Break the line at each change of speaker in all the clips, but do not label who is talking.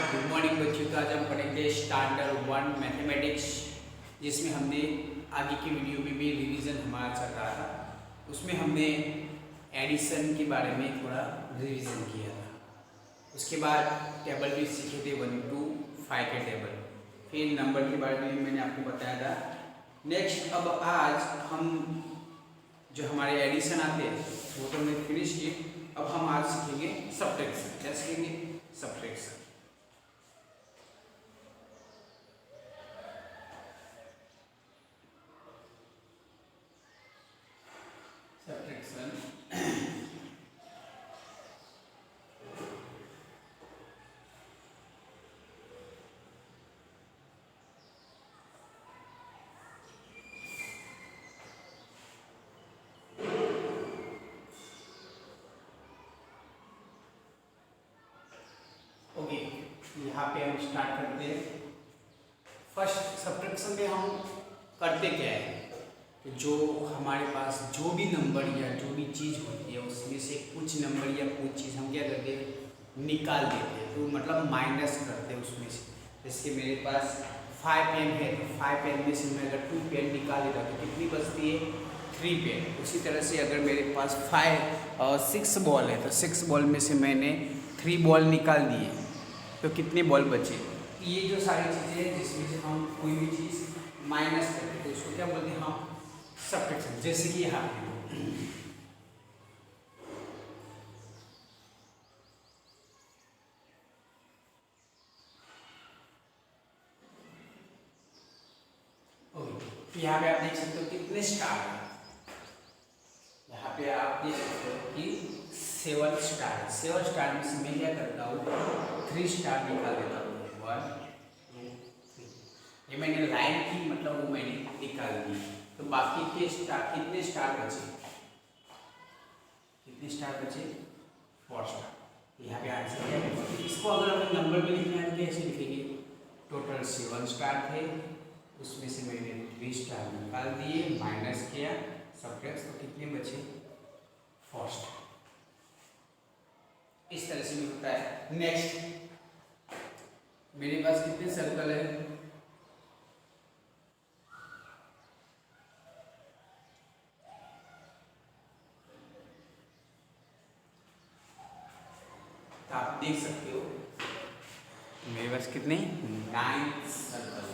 Good morning बच्चों। तो आज हम पढ़ेंगे स्टैंडर्ड 1 मैथमेटिक्स, जिसमें हमने आगे की वीडियो में भी रिवीजन हमारा चल रहा था। उसमें हमने एडिशन के बारे में थोड़ा रिवीजन किया था। उसके बाद टेबल भी सीखे थे 1 to 5 के टेबल, फिर नंबर के बारे में मैंने आपको बताया था। नेक्स्ट अब आज हम जो हमारे एडिशन आते हैं वो तो हमने फिनिश किए। अब हम आज सीखेंगे सब्ट्रैक्शन। क्या सीखेंगे? सब्ट्रैक्शन। सब्ट्रैक्शन ओके, यहाँ पे हम स्टार्ट करते हैं। फर्स्ट सब्ट्रैक्शन में हम करते क्या है कि जो हमारे पास जो भी नंबर या जो भी चीज़ होती है उसमें से कुछ नंबर या कुछ चीज़ हम क्या करते हैं, निकाल देते हैं। तो मतलब माइनस करते हैं उसमें से। जैसे मेरे पास 5 पेन है तो 5 पेन में से मैं अगर 2 पेन निकाल देता तो कितनी बचती है? 3 पेन। उसी तरह से अगर मेरे पास 5 और 6 बॉल है तो 6 बॉल में से मैंने 3 बॉल निकाल दिए तो कितने बॉल बचे? ये जो सारी चीज़ें हैं जिसमें से हम कोई भी चीज़ माइनस करते हैं तो उसको क्या बोलते हैं हम? सब्ट्रैक्शन। जैसे कि यहाँ पे ओके, यहाँ पे आप देख सकते हो कितने स्टार हैं। यहाँ पे आप देख सकते हो कि 7 स्टार है। 7 स्टार में से मैं क्या करता हूँ, 3 स्टार निकाल देता हूँ। 1 2 3, ये मैंने लाइन की मतलब वो मैंने निकाल दी। तो बाकी के स्टार कितने स्टार बचे? कितने स्टार बचे? 4 स्टार। यहाँ पे आंसर क्या है? इसको अगर हमें नंबर में लिखना है तो कैसे लिखेंगे? टोटल 7 स्टार थे, उसमें से मैंने 3 स्टार निकाल दिए, माइनस किया, सब्ट्रैक्ट, तो कितने बचे? 4 स्टार। इस तरह से भी होता है। नेक्स्ट मेरे पास कितने सर्कल है? तो आप देख सकते हो मेरे पास कितने? 9 सर्कल।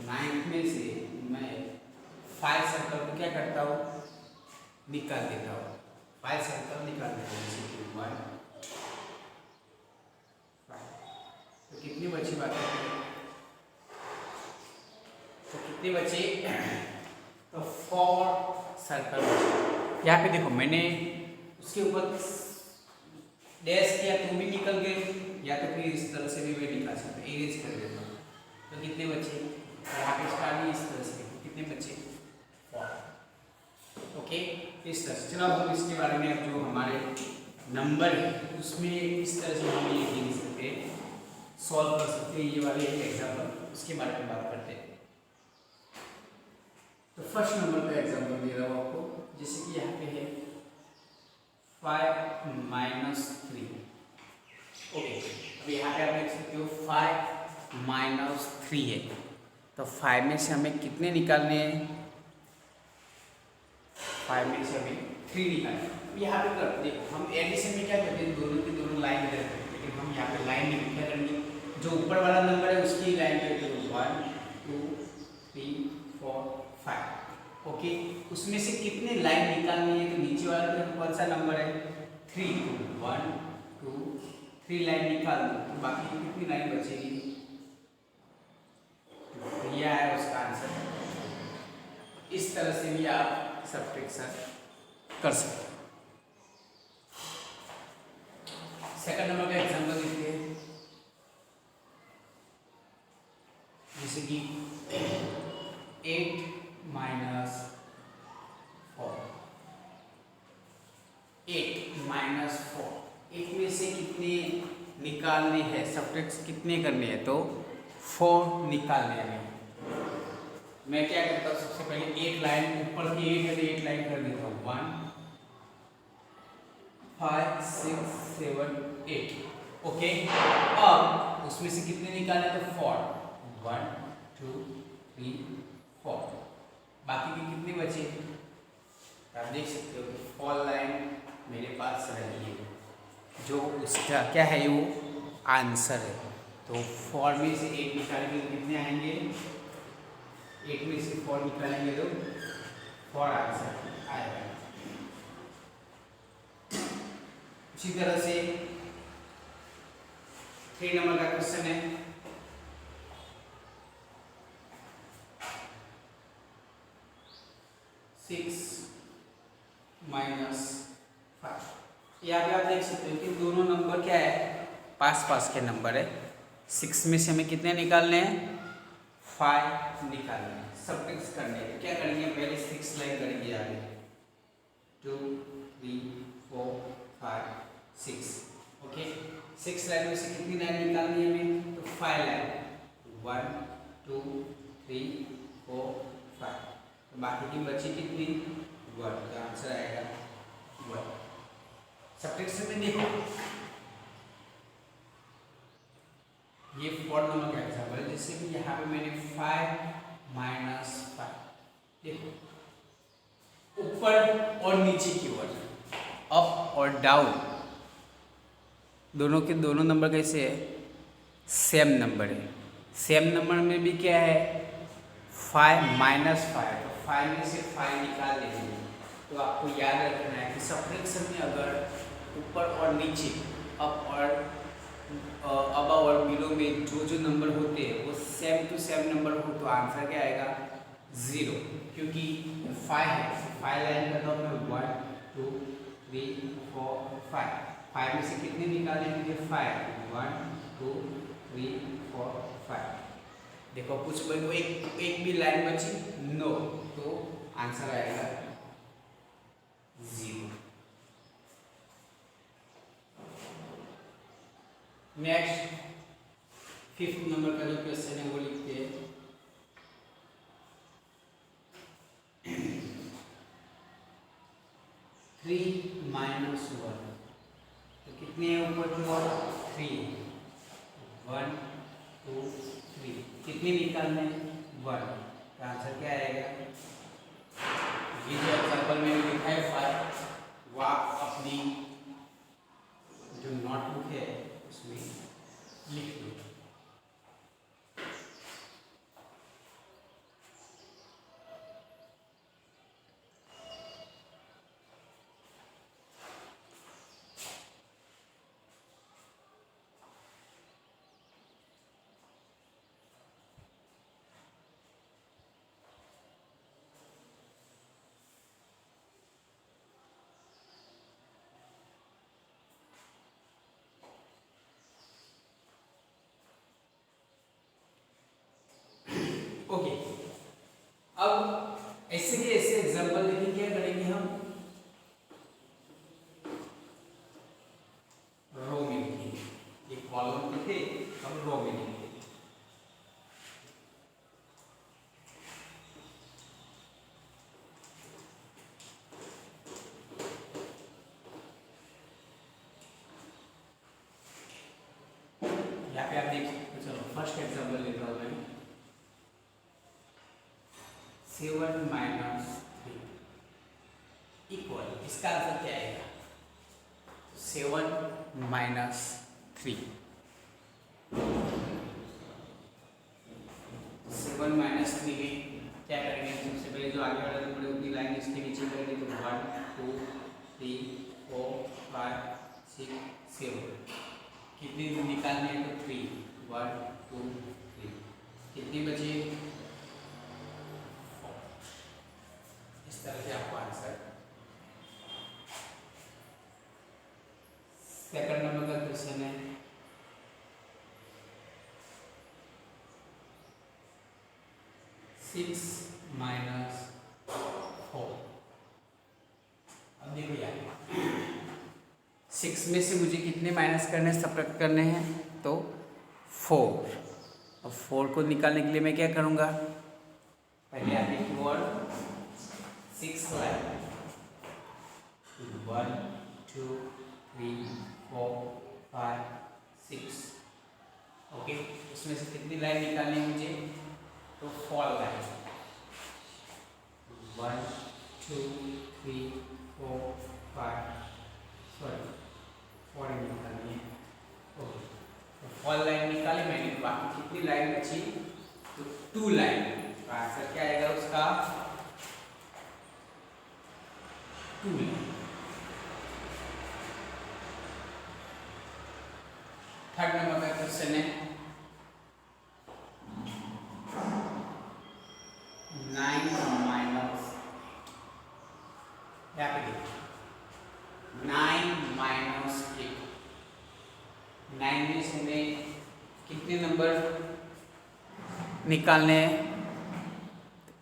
9 में से मैं 5 सर्कल को क्या करता हूँ? निकाल देता हूँ। 5 सर्कल निकाल देता हूँ। जैसे कि 1 5, तो कितनी बची बाकी? तो कितने बचे? तो 4 सर्कल बचे। यहाँ पे देखो मैंने उसके ऊपर डैश किया तो भी निकल गए, या तो फिर इस तरह से भी मैं निकाल सकता हूँ, इरेज कर देता हूँ। तो कितने बचे? यहाँ पे स्टार भी इस तरह से, कितने बचे? 4। ओके, इस तरह से। चलो अब हम इसके बारे में जो हमारे नंबर है उसमें इस तरह से हम ये लिख सकते हैं, सॉल्व कर सकते हैं। ये वाले एग्जाम्पल उसके बारे में बात करते हैं। तो फर्स्ट नंबर का एग्जाम्पल दे रहा हूँ आपको। जैसे कि यहाँ पे है 5 माइनस 3। ओके, अब यहाँ पे आप देख सकते हो 5 माइनस 3 है। तो 5 में से हमें कितने निकालने हैं? 5 में से हमें 3 निकालना है। यहाँ पे कर देखो हम एडिशन में क्या करते हैं, दोनों की दोनों लाइन इधर करते हैं, लेकिन हम यहाँ पे लाइन नहीं क्या करेंगे, जो ऊपर वाला नंबर है उसकी लाइन करते हैं। 1 2 3 4 5। ओके, उसमें से कितने लाइन निकालनी है? तो नीचे वाला तो कौन सा नंबर है? 3। 1 2 3 लाइन निकाल दो, तो बाकी की कितनी लाइन बचेगी? तो यह है उसका आंसर। इस तरह से भी आप सब्ट्रैक्शन कर सकते हैं। सेकंड नंबर का एग्जांपल देखते हैं। जैसे कि 8 माइनस 4। 8 माइनस 4, 8 में से कितने निकालने हैं? सब्ट्रैक्ट कितने करने हैं? तो 4 निकालने हैं। मैं क्या करता हूँ, सबसे पहले 8 लाइन ऊपर की 8 है तो 8 लाइन कर देता हूँ। 1 5 6 7 8। ओके, अब उसमें से कितने निकाले तो 4, 1 2 3 4, बाकी के कितने बचे? आप देख सकते हो कि 4 लाइन मेरे पास रही है, जो उसका क्या है, वो आंसर है। तो 4 में से 8 निकालेंगे तो कितने आएंगे? 8 में से 4 निकालेंगे तो 4 आंसर आएगा। उसी तरह से 3 नंबर का क्वेश्चन है, सिक्स माइनस 5। यहाँ पे आप देख सकते हो कि दोनों नंबर क्या है, पास पास के नंबर है। 6 में से हमें कितने निकालने हैं? 5 निकालने हैं, सब्ट्रैक्ट करने हैं। क्या करेंगे? पहले 6 लाइन करेंगे आगे, 2 3 4 5 6। ओके, 6 लाइन में से कितनी लाइन निकालनी है हमें? तो 5 लाइन, 1 2 3 4 5। तो बाकी की बची कितनी? 1। तो आंसर आएगा 1। सब्ट्रैक्शन में देखो, ये 4 नंबर का एग्जाम्पल है, जैसे कि यहाँ पे मैंने 5 माइनस 5, देखो ऊपर और नीचे की ओर, अप और डाउन, दोनों के दोनों नंबर कैसे है? सेम नंबर है। सेम नंबर में भी क्या है? 5 माइनस 5, तो 5 में से 5 निकाल देंगे। तो आपको याद रखना है कि सब्ट्रैक्शन में अगर ऊपर और नीचे, अप और अबव और बिलो में जो नंबर होते हैं वो सेम टू सेम नंबर हो तो आंसर क्या आएगा? 0, क्योंकि 5 है, 5 लाइन करता हूँ मैं, 1 2 3 4 5। 5 में से कितने निकालने मुझे? 5, 1 2 3 4 5। देखो कुछ कोई एक भी लाइन बची? नो, तो आंसर आएगा 0। नेक्स्ट 5th नंबर का जो क्वेश्चन है वो लिखते हैं, 3 माइनस 1। तो कितने हैं ऊपर की ओर? 3, 1 2 3। कितने निकालने हैं? 1। तो आंसर क्या आएगा? ये जो एग्जाम्पल मैंने लिखा है 5, वो आप अपनी जो नोटबुक है उसमें लिख दो। ओके, अब ऐसे के ऐसे एग्जाम्पल लेके क्या करेंगे हम? रो में लिखेंगे। ये कॉलम में थे, हम रो में लिखेंगे। यहाँ पे आप देख सकते हो। चलो फर्स्ट एग्जाम्पल लेता हूँ मैं, 7 माइनस 3 इक्वल, इसका आंसर क्या आएगा? 7 माइनस 3, 7 माइनस 3 में क्या करेंगे? सबसे पहले जो आगे वाला नंबर है उतनी लाइन इसके नीचे करेंगे, तो 1 2 3 4 5 6 7। कितनी निकालनी है? तो 3, 1 2 3। कितनी बची? 4। इस तरह से आपको आंसर। सेकंड नंबर का क्वेश्चन है, 6 माइनस 4। अब देखो यार, 6 में से मुझे कितने माइनस करने हैं, सब्ट्रैक्ट करने हैं? तो 4। अब 4 को निकालने के लिए मैं क्या करूँगा? पहले आगे की ओर 6 लाइन, 1 2 3 4 5 6। ओके, उसमें से कितनी लाइन निकालनी है मुझे? तो 4 लाइन, 1 2 3 4 5, सॉरी 4 निकालनी है। ओके, तो 4 लाइन निकाली मैंने, बाकी कितनी लाइन बची? तो 2 लाइन। तो आंसर क्या आएगा उसका? 2 लाइन। थर्ड नंबर का क्वेश्चन है 9 माइनस, यहाँ पे देखिए 9 माइनस 8। 9 में से हमें कितने नंबर निकालने हैं?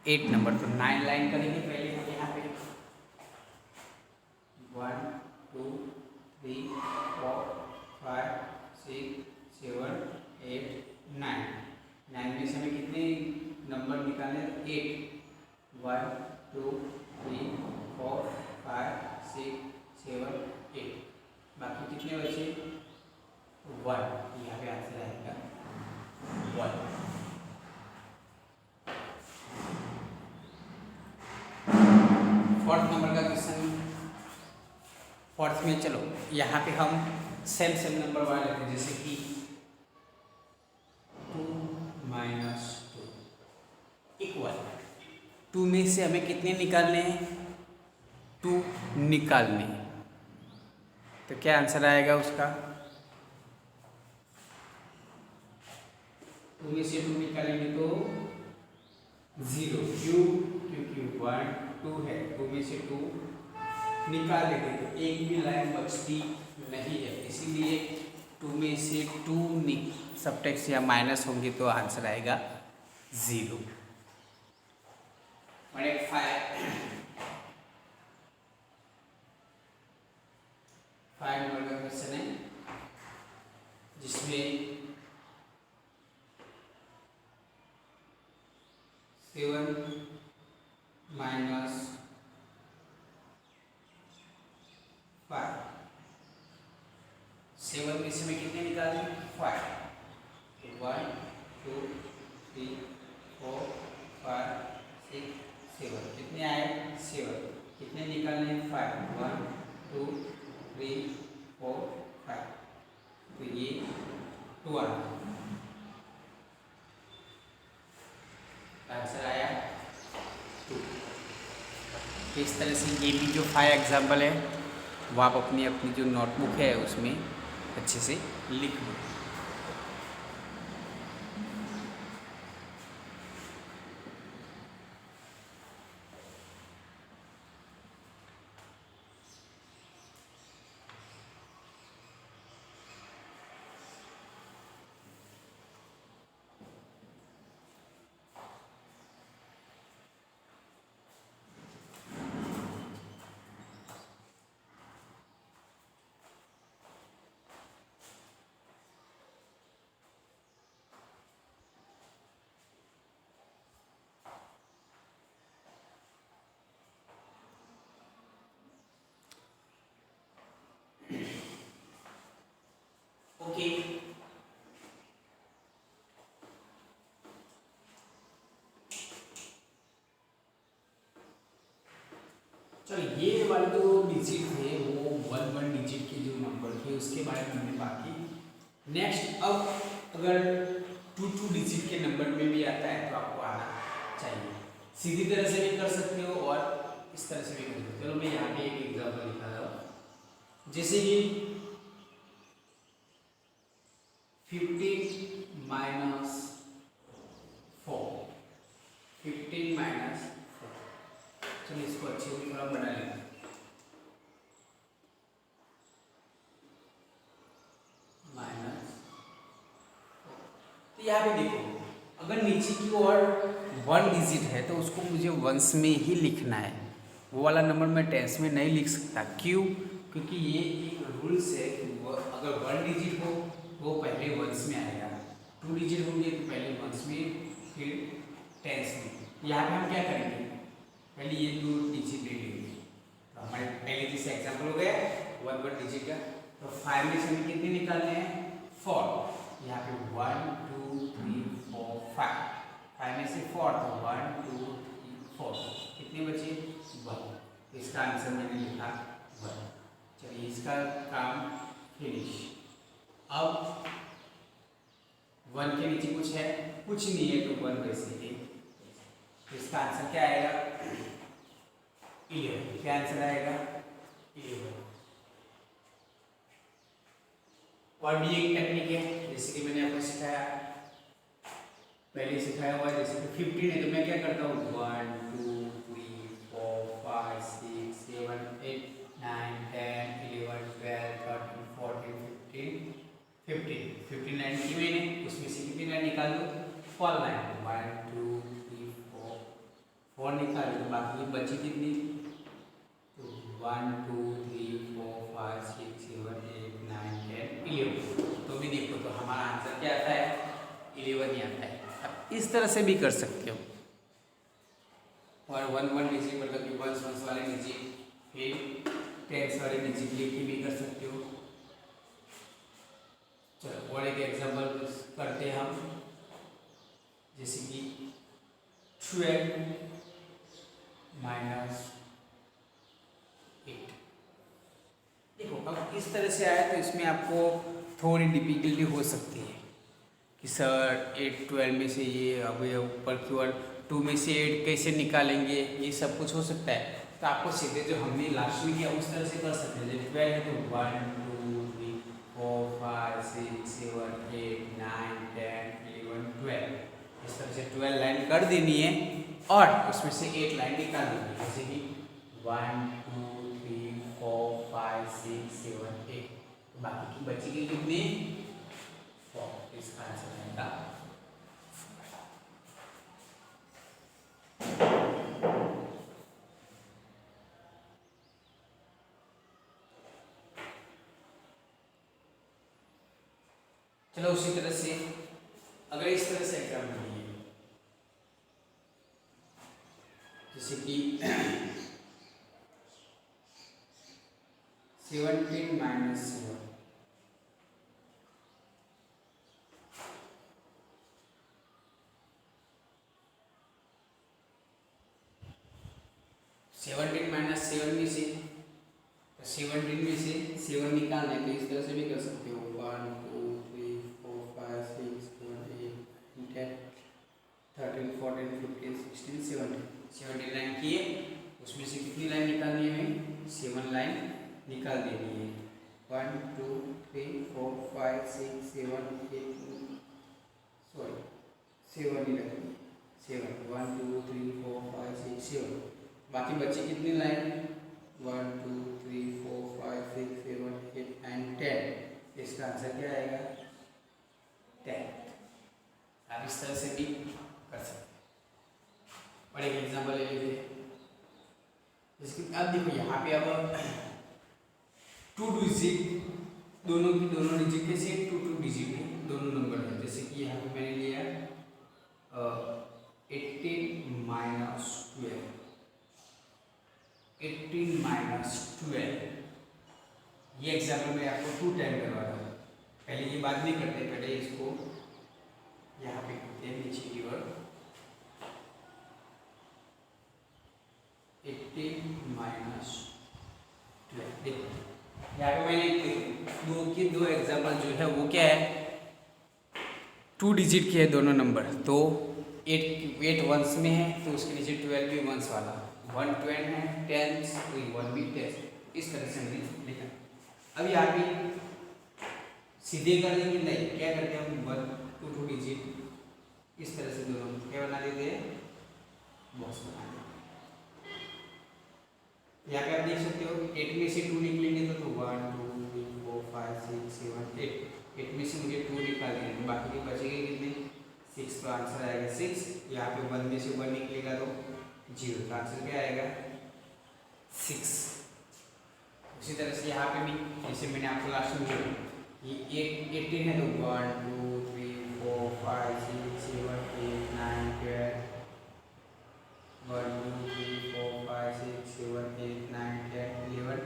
8 नंबर। तो 9 लाइन करेंगे पहले यहाँ पे 1 2 3 4 5 6 7 8 9। 9 में से हमें कितने नंबर निकालने? 8। 1 2 3 4 5 6 7 8। बाकी कितने बचे? 1। यहाँ पे आंसर आएगा 1। फोर्थ नंबर का क्वेश्चन, फोर्थ में चलो यहाँ पे हम सेम नंबर वाले लेते हैं, जैसे कि 2 माइनस 2 इक्वल 2 में से हमें कितने निकालने हैं? 2 निकालने हैं। तो क्या आंसर आएगा उसका? 2 में से 2 निकालेंगे तो 0। क्यों? क्योंकि 1 2 है, 2 में से 2 निकाल लेंगे तो एक भी लाइन बचती नहीं है, इसीलिए 2 में से 2 सबट्रैक्ट या माइनस होंगे तो आंसर आएगा 0। 5 नंबर का क्वेश्चन है जिसमें 7 माइनस 5। 7 में से मैं कितने निकालें? 5। 1 2 3 4 5 6 7। कितने आए? 7। कितने निकालने? 5। 1 2 3 4 5। तो ये 2 आया। आंसर आया 2। इस तरह से ये भी जो 5 एग्जाम्पल है वो आप अपनी जो नोटबुक है उसमें अच्छे से लिख लो। ओके, चलो ये वाले जो डिजिट थे वो 1 डिजिट के जो नंबर थे उसके बारे में हमने बात की। नेक्स्ट अब अगर 2 डिजिट के नंबर में भी आता है तो आपको आना चाहिए। सीधी तरह से भी कर सकते हो और इस तरह से भी कर सकते हो। चलो मैं यहाँ पे एक एग्जाम्पल लिखा था, जैसे कि 15 माइनस 4। 15 माइनस 4। चलिए इसको अच्छे से थोड़ा बना लेंगे। माइनस, तो यहाँ पे देखो अगर नीचे की ओर 1 डिजिट है तो उसको मुझे वंस में ही लिखना है। वो वाला नंबर मैं टेंस में नहीं लिख सकता। क्यों? क्योंकि ये एक रूल्स है कि अगर 1 डिजिट हो वो पहले वंस में आएगा, 2 डिजिट होंगे तो पहले वंस में फिर टेंस में। यहाँ पे हम क्या करेंगे? पहले ये 2 डिजिट ले लेंगे। तो हमारे पहले जैसे एग्जाम्पल हो गया 1 डिजिट का। तो 5 में से हमें कितने निकालने हैं? 4, यहाँ पे 1 2 3 4 5, 5 में से 4 तो 1 2 3 4, कितने बचे 1, इसका आंसर मैंने लिखा 1। चलिए इसका काम फिनिश। अब 1 के नीचे कुछ है, कुछ नहीं है तो 1 वैसे ही, तो इसका आंसर क्या आएगा 11। क्या आंसर आएगा 11। और भी एक टेक्निक है जैसे कि मैंने आपको सिखाया, पहले सिखाया हुआ है, जैसे कि 15 है तो मैं क्या करता हूँ 1 2 3 4 5 6 7 8 9 10 11 12 13 14 15 लाइन की मैंने, उसमें से कितनी लाइन निकाल दो 4 लाइन, 1 2 3 4 निकाल दो, तो बाकी बची कितनी, तो 1 2 3 4 5 6 7 8 9 10 11, तो भी देखो तो हमारा आंसर क्या आता है 11 ही आता है। अब इस तरह से भी कर सकते हो, और 1 1 डिजिट मतलब कि 1 वाले डिजिट, फिर 10 वाले डिजिट लेके भी कर सकते हो। चलो और एक एग्जांपल करते हैं हम, जैसे कि 12 माइनस 8। देखो अब इस तरह से आया तो इसमें आपको थोड़ी डिफिकल्टी हो सकती है कि सर 8 12 में से ये, अब ऊपर की ओर 2 में से 8 कैसे निकालेंगे, ये सब कुछ हो सकता है। तो आपको सीधे जो हमने लास्ट में किया उस तरह से कर सकते हैं। जब 12 है तो 1 2 3 4 5 6 7 8 9 10 11 12, इस तरह से 12 लाइन कर देनी है और उसमें से 8 लाइन निकाल देनी है, जैसे कि 1 2 3 4 5 6 7 8, बाकी की बची कितनी 4, इसका आंसर आएगा। चलो उसी तरह से अगर इस तरह से एग्जाम बनिए, जैसे कि 17 माइनस 7, 17 माइनस 7 में से, तो 17 में से 7 निकालना है तो इस तरह से भी कर सकते हो 1 2 3 4 5 6 7 8 10 13 14 15 16 17, 17 लाइन किए, उसमें से कितनी लाइन निकालनी है हमें 7 लाइन निकाल देनी है। 1 2 3 4 5 6 7 8 सॉरी 7 ही रखनी, 7 1 2 3 4 5 6 7, बाकी बची कितनी लाइन 1 2 3 4 5 6 7 8 9 10, इसका आंसर क्या आएगा 10। आप इस तरह से भी कर सकते हैं। और एक एग्जाम्पल ले लेते हैं, जैसे अब देखो यहाँ पे अब 2 डिजिट, दोनों की दोनों डिजिट कैसे 2 2 डिजिट है, दोनों नंबर है, जैसे कि यहाँ पे मैंने लिया 18 माइनस 12, 18 माइनस 12, ये एग्जाम्पल मैं आपको 2 टाइम करवा रहा हूँ, पहले ये बात नहीं करते, पहले इसको यहाँ पे करते हैं नीचे की ओर 18 माइनस 12। देखो यहाँ पे मैंने दो एग्जाम्पल जो है वो क्या है 2 डिजिट के है दोनों नंबर, तो 8 वंस में है तो उसके नीचे 12 भी वंस वाला, 1 10 है 10 तो 1 भी 10, इस तरह से हमने लिखा। अब यहाँ पे सीधे कर देंगे नहीं, क्या करते हैं हम 1 2 डिजिट इस तरह से दोनों क्या बना देते हैं बॉक्स बना देते हैं। यहाँ पे आप देख सकते हो 8 में से 2 निकलेंगे तो 1 2 3 4 5 6 7 8 में से मुझे 2 निकाल देंगे तो बाकी के बचेंगे कितने 6, तो आंसर आएगा 6। यहाँ पे 1 में से 1 निकलेगा तो 0, तो आंसर क्या आएगा 6। उसी तरह से यहाँ पे भी जैसे मैंने आपको लास्ट में बोला ये 18 है तो 1 2 3 4 5 6 7 8 9 10 1 2 3 4 5 6 7 8 9 10 11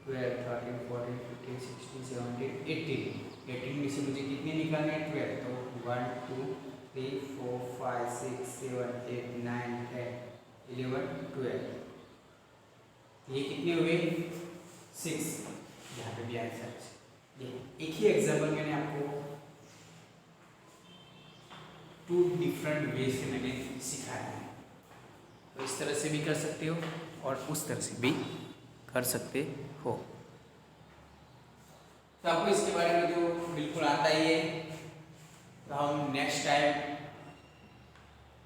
12 13 14 15 16 17 18, 18 में से मुझे कितने निकालने हैं? 12। तो 1 2 3 4 5 6 7 8 9 10 11 12, ये कितने हुए? 6। यहाँ पे भी आंसर ये एक ही एग्जाम्पल मैंने आपको 2 डिफरेंट वे से मैंने सिखाया है। तो इस तरह से भी कर सकते हो और उस तरह से भी कर सकते हो। तो आपको इसके बारे में जो बिल्कुल आता ही है, तो हम नेक्स्ट टाइम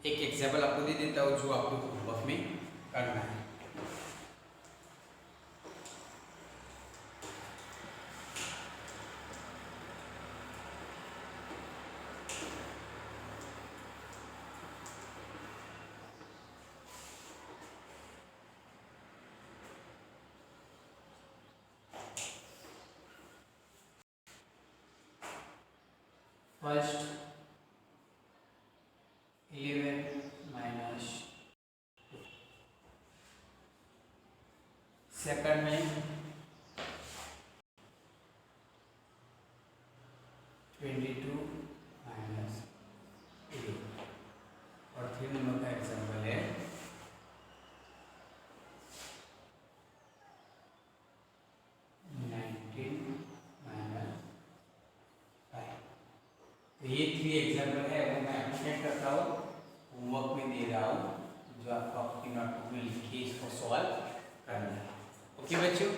एक एग्जाम्पल आपको दे देता हूँ जो आपको होमवर्क में करना है। फर्स्ट 11 माइनस, सेकंड में 22 माइनस 8, और 3 नंबर का एग्जाम्पल है 19 माइनस 5। तो ये 3 एग्जाम्पल है, वो मैं अप्लीकेट करता हूँ, होमवर्क में दे रहा हूँ, जो आपको अपनी नोटबुक में लिख के इसको सॉल्व करना है। ओके बच्चों,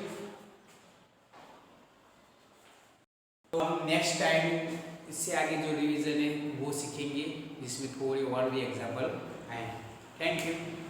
तो हम नेक्स्ट टाइम इससे आगे जो रिवीजन है वो सीखेंगे, जिसमें थोड़े और भी एग्जाम्पल आएंगे। Thank you.